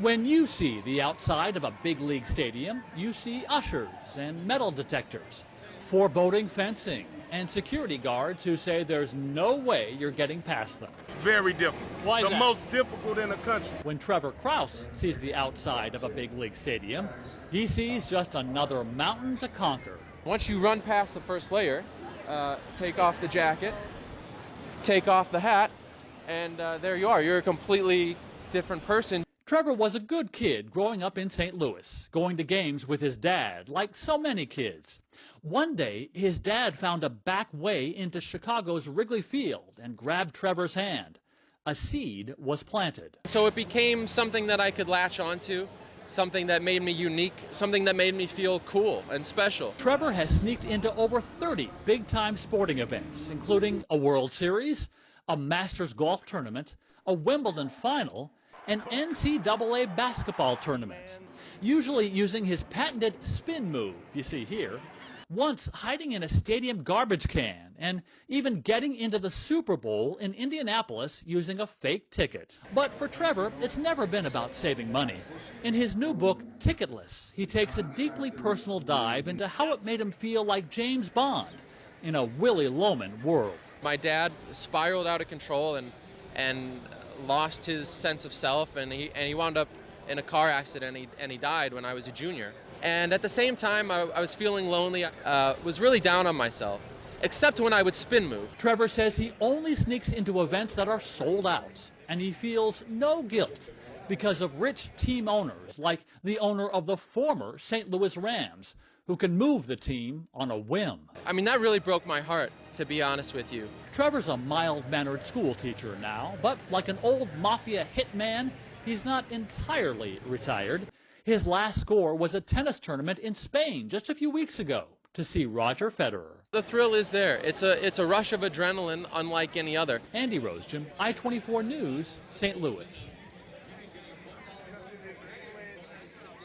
When you see the outside of a big league stadium, you see ushers and metal detectors, foreboding fencing, and security guards who say there's no way you're getting past them. Very difficult. Why is the that? most difficult in the country. When Trevor Krause sees the outside of a big league stadium, he sees just another mountain to conquer. Once you run past the first layer, take off the jacket, take off the hat, and there you are. You're a completely different person. Trevor was a good kid growing up in St. Louis, going to games with his dad, like so many kids. One day, his dad found a back way into Chicago's Wrigley Field and grabbed Trevor's hand. A seed was planted. So it became something that I could latch onto, something that made me unique, something that made me feel cool and special. Trevor has sneaked into over 30 big-time sporting events, including a World Series, a Masters golf tournament, a Wimbledon final, an NCAA basketball tournament, usually using his patented spin move, you see here, once hiding in a stadium garbage can, and even getting into the Super Bowl in Indianapolis using a fake ticket. But for Trevor, it's never been about saving money. In his new book, Ticketless, he takes a deeply personal dive into how it made him feel like James Bond in a Willy Loman world. My dad spiraled out of control and lost his sense of self, and he wound up in a car accident, and he died when I was a junior. And at the same time, I was feeling lonely, was really down on myself, except when I would spin move. Trevor says he only sneaks into events that are sold out, and he feels no guilt because of rich team owners like the owner of the former St. Louis Rams, who can move the team on a whim. I mean, that really broke my heart, to be honest with you. Trevor's a mild-mannered school teacher now, but like an old mafia hitman, he's not entirely retired. His last score was a tennis tournament in Spain just a few weeks ago to see Roger Federer. The thrill is there. It's a rush of adrenaline unlike any other. Andy Rosejim, I-24 News, St. Louis.